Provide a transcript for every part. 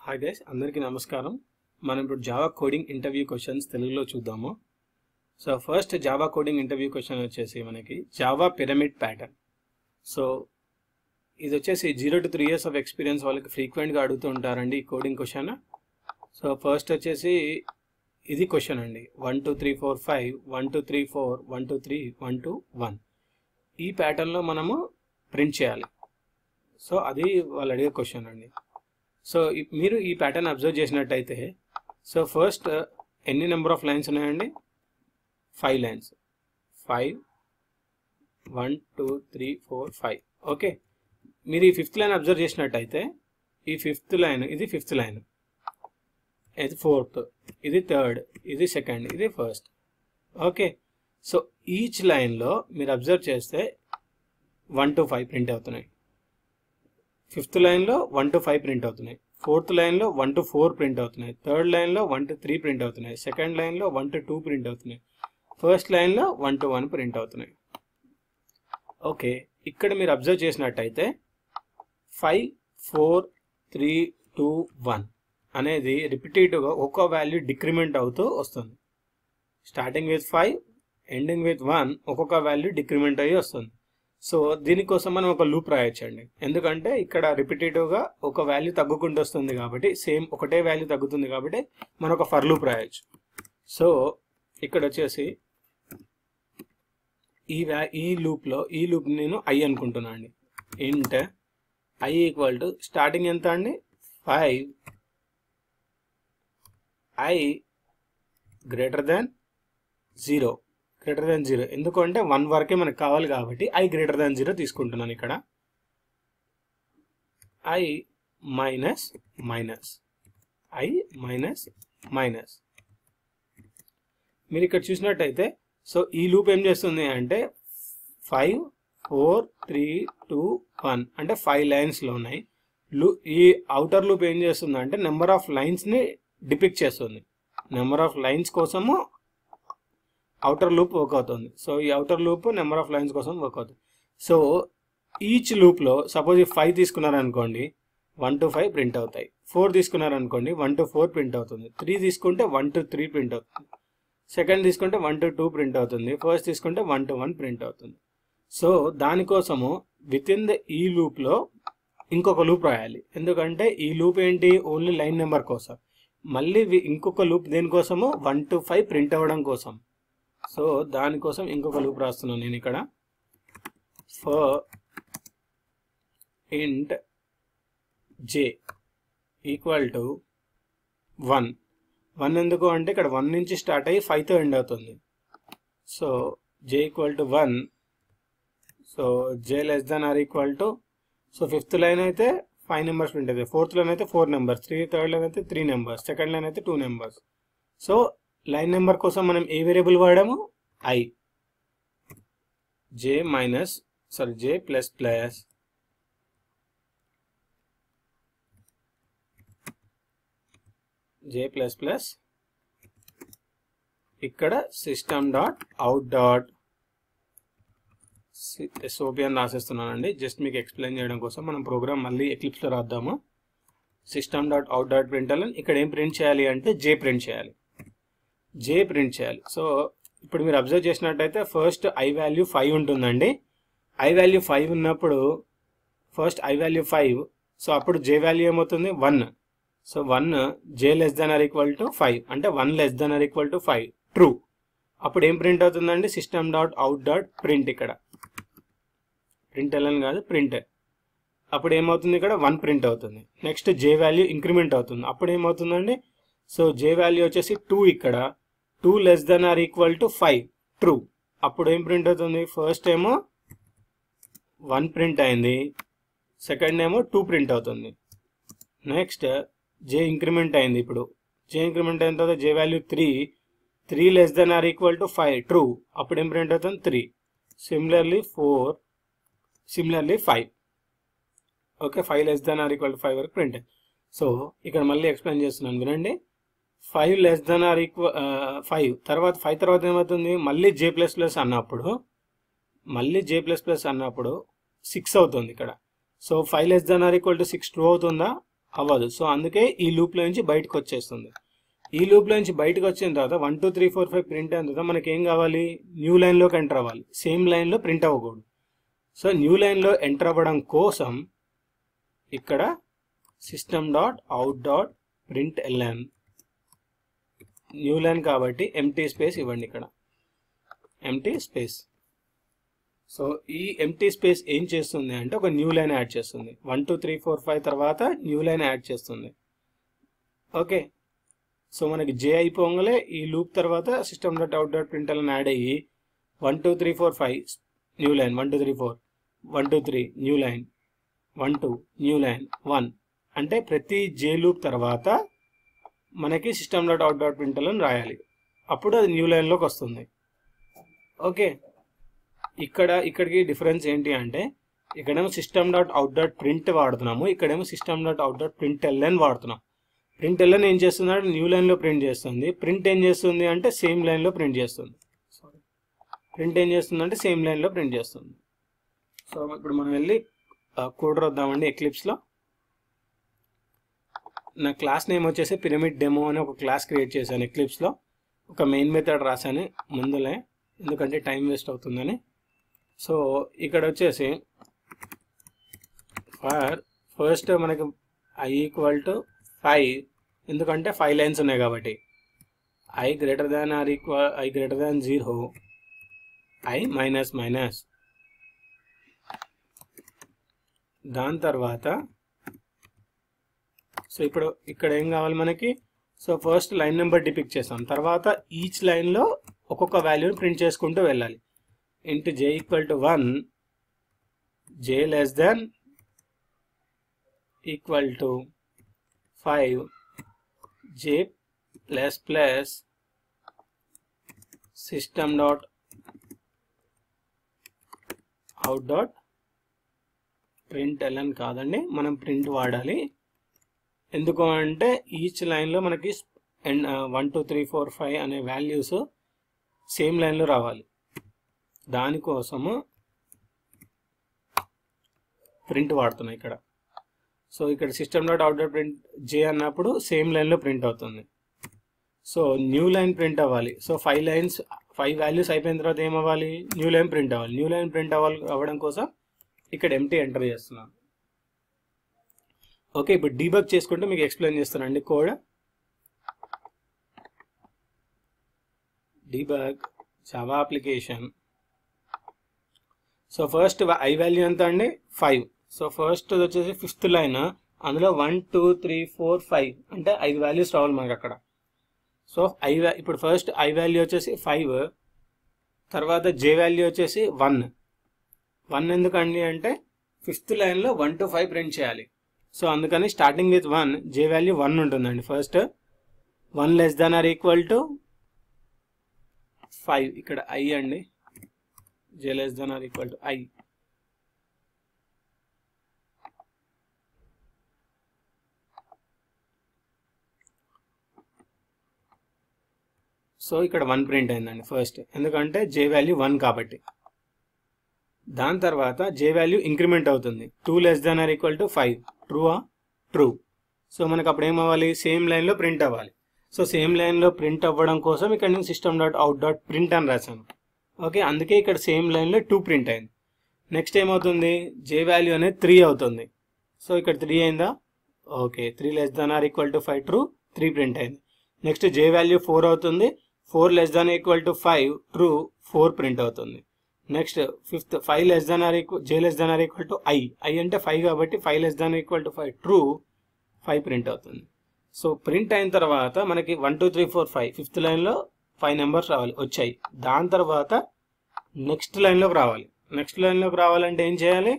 Hi guys, అందరికీ నమస్కారం. మనం ఇప్పుడు జావా కోడింగ్ ఇంటర్వ్యూ క్వశ్చన్స్ తెలుగులో చూద్దాము. So first Java coding interview question వచ్చేసి మనకి జావా పిరమిడ్ ప్యాటర్న్. సో ఇది వచ్చేసి 0 to 3 years ఆఫ్ ఎక్స్పీరియన్స్ వాళ్ళకి ఫ్రీక్వెంట్గా అడుగుతూ ఉంటారండి ఈ కోడింగ్ క్వశ్చన్. సో ఫస్ట్ వచ్చేసి ఇది క్వశ్చన్ అండి, 1 2 3 4 5 1 2 3 4 1 2 3 1 2 1 ఈ ప్యాటర్న్లో మనము ప్రింట్ చేయాలి. సో అది వాళ్ళు అడిగే క్వశ్చన్ అండి. సో మీరు ఈ ప్యాటర్న్ అబ్జర్వ్ చేసినట్టయితే, సో ఫస్ట్ ఎన్ని నెంబర్ ఆఫ్ లైన్స్ ఉన్నాయండి? 5 లైన్స్. 5 1 2 3 4 5. ఓకే, మీరు ఈ 5th లైన్ అబ్జర్వ్ చేసినట్టయితే, ఈ 5th లైన్ ఇది 5th లైన్, ఇది 4th, ఇది 3rd, ఇది 2nd, ఇది 1st. ఓకే, సో ఈచ్ లైన్లో మీరు అబ్జర్వ్ చేస్తే 1 to 5 ప్రింట్ అవుతున్నాయి. 5th లైన్లో 1 to 5 ప్రింట్ అవుతున్నాయి. 4th లైన్లో 1 to 4 ప్రింట్ అవుతున్నాయి. 3rd లైన్లో 1 to 3 ప్రింట్ అవుతున్నాయి. 2nd లైన్లో 1 to 2 ప్రింట్ అవుతున్నాయి. 1st లైన్లో 1 to 1 ప్రింట్ అవుతున్నాయి. ఓకే, ఇక్కడ మీరు అబ్జర్వ్ చేసినట్టయితే 5 4 3 2 1 అనేది రిపిటేటివ్గా ఒక్కో వాల్యూ డిక్రిమెంట్ అవుతూ వస్తుంది. స్టార్టింగ్ విత్ 5 ఎండింగ్ విత్ 1 ఒక్కొక్క వాల్యూ డిక్రిమెంట్ అయ్యి వస్తుంది. సో దీనికోసం మనం ఒక లూప్ రాయొచ్చండి, ఎందుకంటే ఇక్కడ రిపిటేటివ్గా ఒక వాల్యూ తగ్గుకుంటూ వస్తుంది కాబట్టి, సేమ్ ఒకటే వాల్యూ తగ్గుతుంది కాబట్టి మనం ఒక ఫర్ లూప్ రాయొచ్చు. సో ఇక్కడ వచ్చేసి ఈ లూప్ నేను ఐ అనుకుంటున్నాను అండి. ఇంట్ ఐ ఈక్వల్ టు స్టార్టింగ్ ఎంత అండి? 5 ఐ గ్రేటర్ దాన్ 0. ఎందుకంటే 1 వరకే మనకు కావాలి కాబట్టి ఐ గ్రేటర్ దాన్ 0 తీసుకుంటున్నాను. ఇక్కడ ఐ మైనస్ మైనస్ మీరు ఇక్కడ చూసినట్టయితే, సో ఈ లూప్ ఏం చేస్తుంది అంటే 5 4 3 2 1 అంటే 5 లైన్స్లో ఉన్నాయి. ఈ అవుటర్ లూప్ ఏం చేస్తుంది అంటే నెంబర్ ఆఫ్ లైన్స్ని డిపిక్ట్ చేస్తుంది. నెంబర్ ఆఫ్ లైన్స్ కోసము అవుటర్ లూప్ వర్క్ అవుతుంది. సో ఈ outer loop number of lines కోసం వర్క్ అవుతుంది. సో ఈచ్ లూప్లో సపోజ్ 5 తీసుకున్నారనుకోండి 1 to 5 ప్రింట్ అవుతాయి. 4 తీసుకున్నారనుకోండి 1 to 4 ప్రింట్ అవుతుంది. 3 తీసుకుంటే 1 to 3 ప్రింట్ అవుతుంది. 2nd తీసుకుంటే 1 to 2 ప్రింట్ అవుతుంది. 1st తీసుకుంటే 1 to 1 ప్రింట్ అవుతుంది. సో దానికోసము విత్ ఇన్ ద ఈ లూప్లో ఇంకొక లూప్ రాయాలి, ఎందుకంటే ఈ లూప్ ఏంటి? ఓన్లీ లైన్ నెంబర్ కోసం. మళ్ళీ ఇంకొక లూప్ దేనికోసము? 1 to 5 ప్రింట్ అవ్వడం కోసం. సో దానికోసం ఇంకొక లూప్ రాస్తున్నాను నేను ఇక్కడ. ఫర్ ఇంట్ జే ఈక్వల్ టు 1 ఎందుకు అంటే ఇక్కడ 1 నుంచి స్టార్ట్ అయ్యి 5తో ఎండ్ అవుతుంది. So J equal to 1. So J less than or equal to, so 5th line అయితే 5 నెంబర్స్ ప్రింట్ అవుతాయి. 4th లైన్ అయితే 4 నెంబర్స్, 3rd లైన్ అయితే 3 నెంబర్స్, 2nd లైన్ అయితే 2 నెంబర్స్. సో లైన్ నెంబర్ కోసం మనం ఏ వేరియబుల్ వాడాము? ఐ. జే ప్లస్ ఇక్కడ system dot out dot SOP అని రాసేస్తున్నానండి, జస్ట్ మీకు ఎక్స్ప్లెయిన్ చేయడం కోసం. మనం ప్రోగ్రామ్ మళ్ళీ ఎక్లిప్స్లో రాద్దాము. System dot out dot println ఇక్కడ ఏం ప్రింట్ చేయాలి అంటే జే ప్రింట్ చేయాలి. సో ఇప్పుడు మీరు అబ్జర్వ్ చేసినట్టయితే ఫస్ట్ ఐ వాల్యూ 5 ఉంటుందండి. ఐ వాల్యూ 5 ఉన్నప్పుడు ఫస్ట్ ఐ వాల్యూ 5, సో అప్పుడు జే వాల్యూ ఏమవుతుంది? 1. So 1 J less than or equal to 5 అంటే 1 less than or equal to 5 true. అప్పుడు ఏం ప్రింట్ అవుతుందండి? System dot out dot print, ఇక్కడ ప్రింట్ఎల్ఎన్ కాదు ప్రింట్. అప్పుడు ఏమవుతుంది? ఇక్కడ 1 ప్రింట్ అవుతుంది. నెక్స్ట్ జే వాల్యూ ఇంక్రిమెంట్ అవుతుంది. అప్పుడు ఏమవుతుందండి? సో జే వాల్యూ వచ్చేసి 2, ఇక్కడ 2 less than or equal to 5 true. అప్పుడు ఏం ప్రింట్ అవుతుంది? ఫస్ట్ ఏమో 1 ప్రింట్ అయింది, సెకండ్ ఏమో 2 ప్రింట్ అవుతుంది. నెక్స్ట్ జే ఇంక్రిమెంట్ అయింది. ఇప్పుడు జే ఇంక్రిమెంట్ అయిన తర్వాత J value 3 less than or equal to 5 true. అప్పుడు ఏం ప్రింట్ అవుతుంది? 3. Similarly 4, similarly 5. Okay, 5 less than or equal to 5 వరకు ప్రింట్. సో ఇక్కడ మళ్ళీ ఎక్స్ప్లెయిన్ చేస్తున్నాను వినండి. 5 లెస్ దెన్ ఆర్ ఈక్వల్ 5 తర్వాత ఏమవుతుంది? మళ్ళీ జే ప్లస్ ప్లస్ అన్నప్పుడు 6 అవుతుంది ఇక్కడ. So 5 less than or equal to 6 true అవుతుందా? అవ్వదు. సో అందుకే ఈ లూప్లో నుంచి బయటకు వచ్చేస్తుంది. ఈ లూప్లో నుంచి బయటకు వచ్చిన తర్వాత 1 2 3 4 5 ప్రింట్ అయిన తర్వాత మనకి ఏం కావాలి, న్యూ లైన్లోకి ఎంటర్ అవ్వాలి. సేమ్ లైన్లో ప్రింట్ అవ్వకూడదు. సో న్యూ లైన్లో ఎంటర్ అవ్వడం కోసం ఇక్కడ system.out.println న్యూ లైన్ కాబట్టి ఎంటీ స్పేస్ ఇవ్వండి. ఇక్కడ ఎంటీ స్పేస్. సో ఈ ఎంటీ స్పేస్ ఏం చేస్తుంది అంటే ఒక న్యూ లైన్ యాడ్ చేస్తుంది. 1 2 3 4 5 తర్వాత న్యూ లైన్ యాడ్ చేస్తుంది. ఓకే, సో మనకి జే అయిపోగానే ఈ లూప్ తర్వాత system.out.println యాడ్ అయ్యి 1 2 3 4 5 new line, 1 2 3 4 1 2 3 new line, 1 2 new line 1 అంటే ప్రతి జే లూప్ తర్వాత మనకి system.out.println రాయాలి. అప్పుడు అది న్యూ లైన్లోకి వస్తుంది. ఓకే, ఇక్కడికి డిఫరెన్స్ ఏంటి అంటే ఇక్కడేమో system.out.print వాడుతున్నాము, ఇక్కడేమో system.out.println వాడుతున్నాం. println ఏం చేస్తుంది అంటే న్యూ లైన్లో ప్రింట్ చేస్తుంది. ప్రింట్ ఏం చేస్తుంది అంటే సేమ్ లైన్లో ప్రింట్ చేస్తుంది. ప్రింట్ ఏం చేస్తుంది అంటే సేమ్ లైన్లో ప్రింట్ చేస్తుంది. సో ఇప్పుడు మనం వెళ్ళి కోడ్ రాద్దామండి ఎక్లిప్స్లో. నా క్లాస్ నేమ్ వచ్చేసి పిరమిడ్ డెమో అని ఒక క్లాస్ క్రియేట్ చేశాను ఎక్లిప్స్లో. ఒక మెయిన్ మెథడ్ రాశాను ముందులే, ఎందుకంటే టైం వేస్ట్ అవుతుందని. సో ఇక్కడ వచ్చేసి ఫస్ట్ మనకి i = 5, ఎందుకంటే 5 లైన్స్ ఉన్నాయి కాబట్టి. i > 0, i minus. దాని తర్వాత సో ఇప్పుడు ఇక్కడ ఏం కావాలి మనకి, so first line number depict చేస్తాం. తర్వాత ఈచ్ లైన్లో ఒక్కొక్క వాల్యూని ప్రింట్ చేసుకుంటూ వెళ్ళాలి. Into j = 1, j > 5, j ++ system.out.println కాదండి, మనం ప్రింట్ వాడాలి. ఎందుకు అంటే ఈచ్ లైన్లో మనకి 1 2 3 4 5 అనే వాల్యూస్ సేమ్ లైన్లో రావాలి. దానికోసము ప్రింట్ వాడుతున్నాం ఇక్కడ. సో ఇక్కడ system.out.print j అన్నప్పుడు సేమ్ లైన్లో ప్రింట్ అవుతుంది. సో న్యూ లైన్ ప్రింట్ అవ్వాలి. సో 5 వాల్యూస్ అయిపోయిన తర్వాత ఏమవ్వాలి, న్యూ లైన్ ప్రింట్ అవ్వాలి. న్యూ లైన్ ప్రింట్ అవ్వడం కోసం ఇక్కడ ఎంటీ ఎంటర్ చేస్తున్నాను. ఓకే, ఇప్పుడు డీబగ్ చేసుకుంటే మీకు ఎక్స్ప్లెయిన్ చేస్తానండి code. Debug Java application. So first i value ఎంత అండి, 5. సో ఫస్ట్ వచ్చేసి 5th లైన్, అందులో 1 2 3 4 5 అంటే 5 వాల్యూస్ రావాలి మనకి అక్కడ. సో ఇప్పుడు ఫస్ట్ i వాల్యూ వచ్చేసి 5, తర్వాత j వాల్యూ వచ్చేసి 1 ఎందుకండి అంటే 5th లైన్లో 1 to 5 ప్రింట్ చేయాలి. సో అందుకని స్టార్టింగ్ విత్ 1, j వాల్యూ 1 ఉంటుందండి. ఫస్ట్ 1 <= 5, ఇక్కడ i అండి, j <= i. సో ఇక్కడ 1 ప్రింట్ అయిందండి ఫస్ట్, ఎందుకంటే j వాల్యూ 1 కాబట్టి. దాని తర్వాత j వాల్యూ ఇంక్రిమెంట్ అవుతుంది. 2 <= 5, ట్రూ. సో మనకు అప్పుడు ఏమవ్వాలి, సేమ్ లైన్లో ప్రింట్ అవ్వాలి. సో సేమ్ లైన్లో ప్రింట్ అవ్వడం కోసం ఇక్కడ నేను system.out.print అని రాశాను. ఓకే, అందుకే ఇక్కడ సేమ్ లైన్లో 2 ప్రింట్ అయింది. నెక్స్ట్ ఏమవుతుంది, j వాల్యూ అనేది 3 అవుతుంది. సో ఇక్కడ 3 అయిందా, ఓకే, 3 <= 5 ట్రూ, 3 ప్రింట్ అయింది. నెక్స్ట్ j వాల్యూ 4 అవుతుంది. 4 <= 5 ట్రూ, 4 ప్రింట్ అవుతుంది. నెక్స్ట్ 5th 5 j <= i అంటే 5 కాబట్టి 5 <= 5 ట్రూ, 5 ప్రింట్ అవుతుంది. సో ప్రింట్ అయిన తర్వాత మనకి 1 2 3 4 5 5th లైన్లో 5 నెంబర్స్ వచ్చాయి. దాని తర్వాత నెక్స్ట్ లైన్లోకి రావాలి. నెక్స్ట్ లైన్లోకి రావాలంటే ఏం చేయాలి,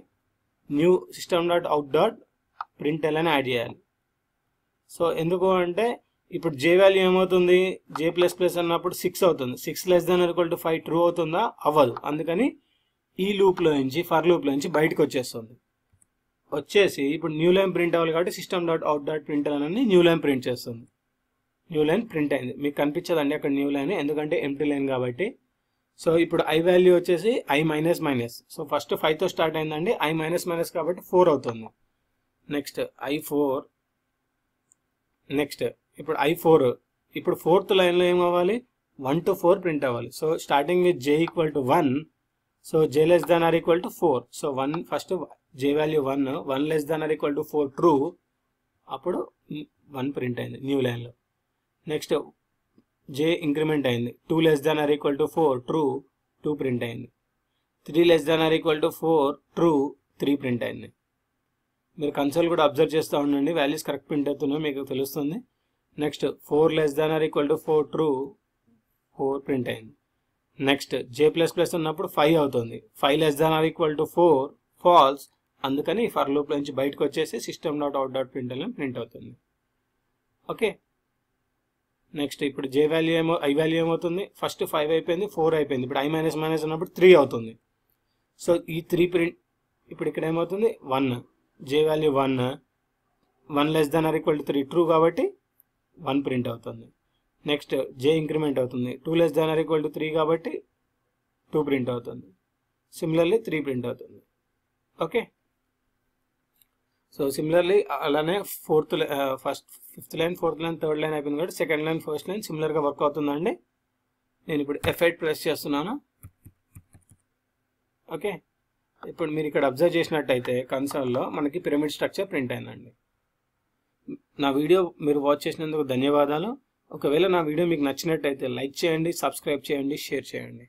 న్యూ system.out.println యాడ్ చేయాలి. సో ఎందుకు అంటే ఇప్పుడు j వాల్యూ ఏమవుతుంది, j ++ అన్నప్పుడు 6 అవుతుంది. 6 <= 5 ట్రూ అవుతుందా, అవ్వదు. అందుకని ఈ లూప్లో నుంచి, ఫర్ లూప్లో నుంచి బయటకు వచ్చేసి ఇప్పుడు న్యూ లైన్ ప్రింట్ అవ్వాలి కాబట్టి system.out.println అని న్యూ లైన్ ప్రింట్ చేస్తుంది. న్యూ లైన్ ప్రింట్ అయింది. మీకు కనిపించదండి అక్కడ న్యూ లైన్, ఎందుకంటే ఎంటీ లైన్ కాబట్టి. సో ఇప్పుడు i వాల్యూ వచ్చేసి i మైనస్. సో ఫస్ట్ 5తో స్టార్ట్ అయిందండి, i మైనస్ కాబట్టి 4 అవుతుంది. నెక్స్ట్ i4, నెక్స్ట్ ఇప్పుడు I4, ఇప్పుడు ఫోర్త్ లైన్లో ఏం అవ్వాలి, 1 to 4 ప్రింట్ అవ్వాలి. So starting with j equal to 1, so j less than or equal to 4. So 1 first j value 1 less than or equal to 4 true, అప్పుడు 1 print అయింది new లైన్లో. Next j increment అయింది, 2 less than or equal to 4 true, 2 print అయింది. 3 less than or equal to 4 true, 3 print అయింది. మీరు console కూడా observe చేస్తూ ఉండండి, వాల్యూస్ కరెక్ట్ ప్రింట్ అవుతున్నాయో మీకు తెలుస్తుంది. Next 4 less than or equal to 4 true, 4 print అయింది. నెక్స్ట్ j++ ఉన్నప్పుడు 5 అవుతుంది, 5 less than or equal to 4 false, అందుకని ఫర్ లూప్ నుంచి బయటకు వచ్చేసి system.out.println ప్రింట్ అవుతుంది. ఓకే, నెక్స్ట్ ఇప్పుడు i వాల్యూ ఏమవుతుంది, ఫస్ట్ 5 అయిపోయింది, 4 అయిపోయింది, ఇప్పుడు i ఉన్నప్పుడు 3 అవుతుంది. సో ఈ 3 ప్రింట్, ఇప్పుడు ఇక్కడ ఏమవుతుంది 1, j value 1 less than or equal to 3 true కాబట్టి 1 ప్రింట్ అవుతుంది. నెక్స్ట్ j ఇంక్రిమెంట్ అవుతుంది, 2 less than or equal to 3 కాబట్టి 2 ప్రింట్ అవుతుంది. సిమిలర్లీ 3 ప్రింట్ అవుతుంది. ఓకే, సో సిమిలర్లీ అలానే fifth line, fourth line, third line అయిపోయింది కాబట్టి సెకండ్ లైన్, ఫస్ట్ లైన్ సిమిలర్గా వర్క్ అవుతుందండి. నేను ఇప్పుడు F8 ప్రెస్ చేస్తున్నాను. ఓకే, ఇప్పుడు మీరు ఇక్కడ అబ్జర్వ్ చేసినట్టయితే కన్సోల్లో మనకి పిరమిడ్ స్ట్రక్చర్ ప్రింట్ అయిందండి. నా వీడియో మీరు వాచ్ చేసినందుకు ధన్యవాదాలు. ఒకవేళ నా వీడియో మీకు నచ్చినట్టయితే లైక్ చేయండి, సబ్స్క్రైబ్ చేయండి, షేర్ చేయండి.